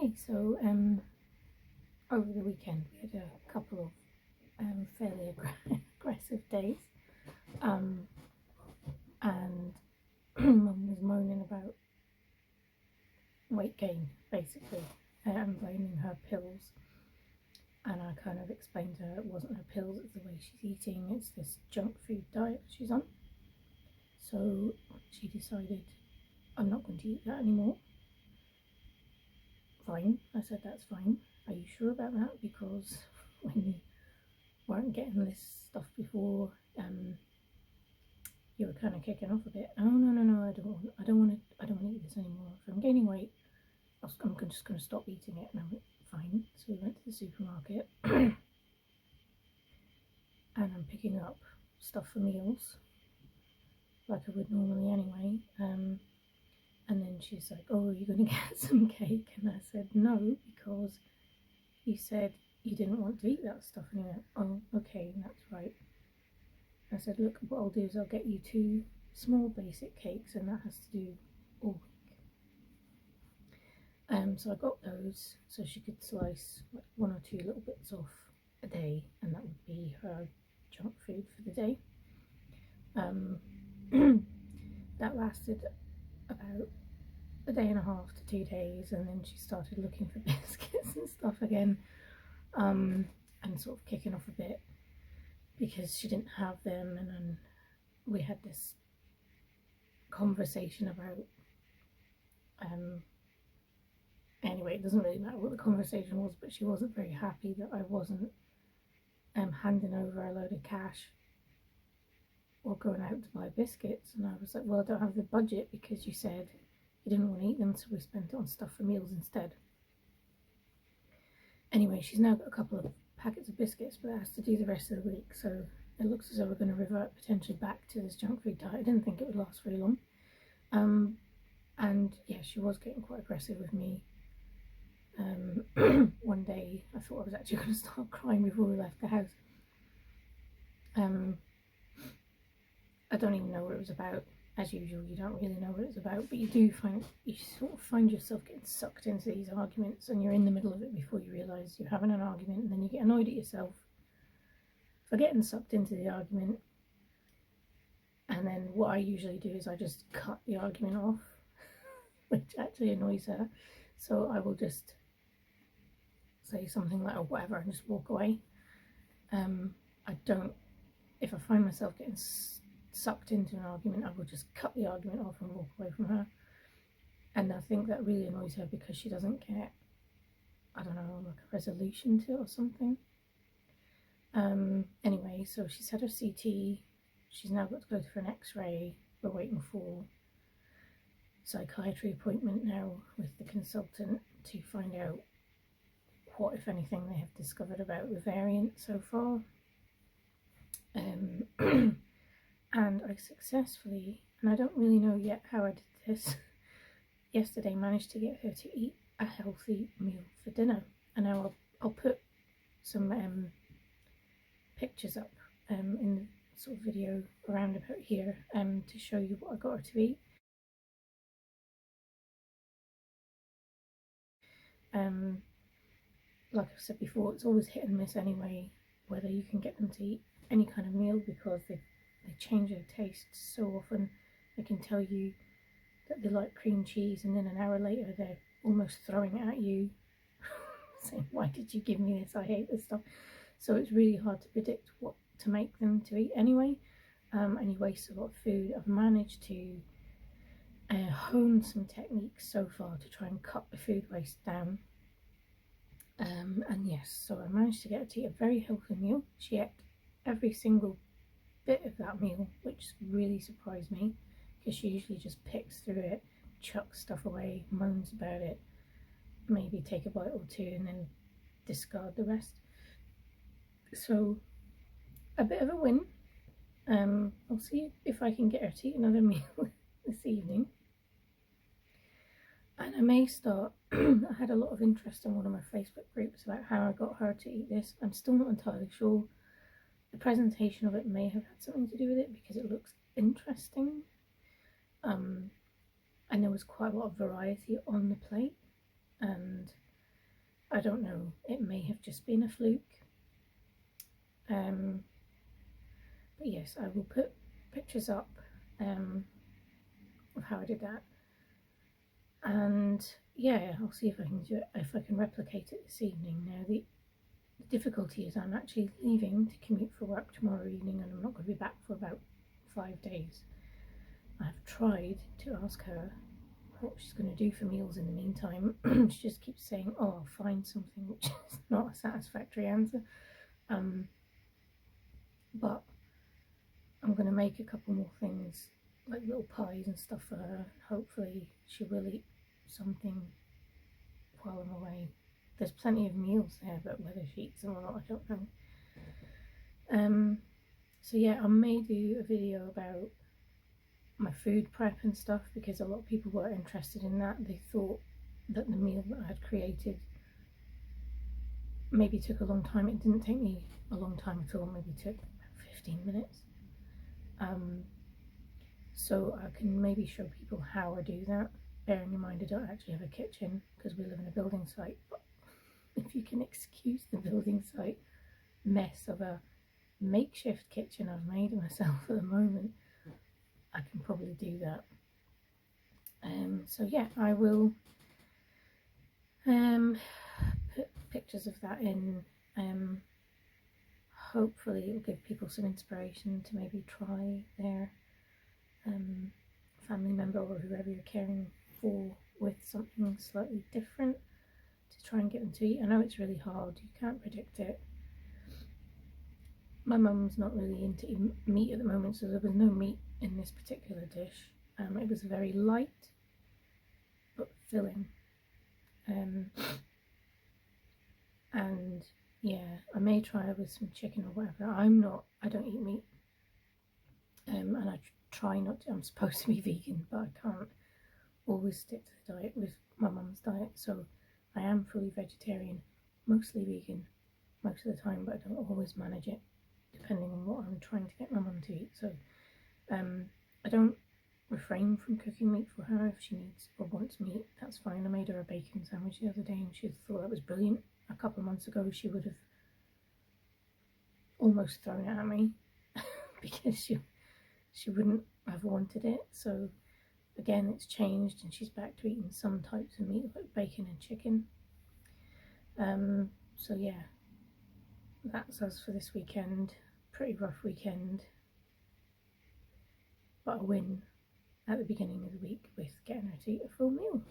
Okay, so over the weekend we had a couple of fairly aggressive days, and Mum was moaning about weight gain, basically, and blaming her pills. And I kind of explained to her it wasn't her pills, it's the way she's eating, it's this junk food diet she's on. So she decided, I'm not going to eat that anymore. Fine, I said that's fine. Are you sure about that? Because when you weren't getting this stuff before, you were kind of kicking off a bit. Oh no, I don't want to eat this anymore. If I'm gaining weight, I'm just going to stop eating it. And I went, fine. So we went to the supermarket and I'm picking up stuff for meals like I would normally anyway. And then she's like, oh, are you going to get some cake? And I said, no, because you said you didn't want to eat that stuff. And he went, oh, okay, that's right. I said, look, what I'll do is I'll get you 2 small basic cakes, and that has to do all week. So I got those so she could slice like 1 or 2 little bits off a day, and that would be her junk food for the day. That lasted about a day and a half to 2 days, and then she started looking for biscuits and stuff again, and sort of kicking off a bit because she didn't have them. And then we had this conversation about anyway, it doesn't really matter what the conversation was, but she wasn't very happy that I wasn't handing over a load of cash or going out to buy biscuits. And I was like, well, I don't have the budget because you said you didn't want to eat them, so we spent it on stuff for meals instead. Anyway, she's now got a couple of packets of biscuits, but that has to do the rest of the week, so it looks as though we're going to revert potentially back to this junk food diet. I didn't think it would last very long. And yeah, she was getting quite aggressive with me. One day I thought I was actually going to start crying before we left the house. I don't even know what it was about. As usual, you don't really know what it's about, but you sort of find yourself getting sucked into these arguments, and you're in the middle of it before you realise you're having an argument, and then you get annoyed at yourself for getting sucked into the argument. And then what I usually do is I just cut the argument off, which actually annoys her. So I will just say something like, oh, whatever, and just walk away. If I find myself getting sucked into an argument, I will just cut the argument off and walk away from her. And I think that really annoys her because she doesn't get, I don't know, like a resolution to it or something. Anyway, so she's had her CT. She's now got to go for an x-ray. We're waiting for psychiatry appointment now with the consultant to find out what, if anything, they have discovered about the variant so far. And I successfully, and I don't really know yet how I did this, yesterday managed to get her to eat a healthy meal for dinner. And now I'll put some pictures up in the sort of video around about here to show you what I got her to eat. Like I've said before, it's always hit and miss anyway, whether you can get them to eat any kind of meal, because they change their taste so often. They can tell you that they like cream cheese, and then an hour later they're almost throwing it at you saying, why did you give me this, I hate this stuff. So it's really hard to predict what to make them to eat anyway, and you waste a lot of food. I've managed to hone some techniques so far to try and cut the food waste down. And yes, so I managed to get her to eat a very healthy meal. She ate every single bit of that meal, which really surprised me, because she usually just picks through it, chucks stuff away, moans about it, maybe take a bite or 2 and then discard the rest. So a bit of a win. I'll see if I can get her to eat another meal this evening. And I may start, I had a lot of interest in one of my Facebook groups about how I got her to eat this. I'm still not entirely sure. The presentation of it may have had something to do with it because it looks interesting. And there was quite a lot of variety on the plate. And I don't know, it may have just been a fluke. But yes, I will put pictures up of how I did that, and yeah, I'll see if I can do it, if I can replicate it this evening. Now the difficulty is I'm actually leaving to commute for work tomorrow evening, and I'm not going to be back for about 5 days. I've tried to ask her what she's going to do for meals in the meantime. She just keeps saying, oh, I'll find something, which is not a satisfactory answer. But I'm going to make a couple more things, like little pies and stuff for her. Hopefully she will eat something while I'm away. There's plenty of meals there, but whether she eats them or not, I don't know. So yeah, I may do a video about my food prep and stuff, because a lot of people were interested in that. They thought that the meal that I had created maybe took a long time. It didn't take me a long time at all, maybe took about 15 minutes. So I can maybe show people how I do that, bearing in mind I don't actually have a kitchen because we live in a building site. But if you can excuse the building site mess of a makeshift kitchen I've made myself at the moment, I can probably do that. So yeah, I will put pictures of that in. Hopefully it will give people some inspiration to maybe try their family member or whoever you're caring for with something slightly different to try and get them to eat. I know it's really hard, you can't predict it. My mum's not really into meat at the moment, so there was no meat in this particular dish. It was very light but filling, and yeah, I may try it with some chicken or whatever. I don't eat meat, and I try not to. I'm supposed to be vegan, but I can't always stick to the diet with my mum's diet, so I am fully vegetarian, mostly vegan most of the time, but I don't always manage it depending on what I'm trying to get my mum to eat. So I don't refrain from cooking meat for her. If she needs or wants meat, that's fine. I made her a bacon sandwich the other day and she thought that was brilliant. A couple of months ago she would have almost thrown it at me because she wouldn't have wanted it. So again, it's changed and she's back to eating some types of meat like bacon and chicken. So yeah, that's us for this weekend. Pretty rough weekend, but a win at the beginning of the week with getting her to eat a full meal.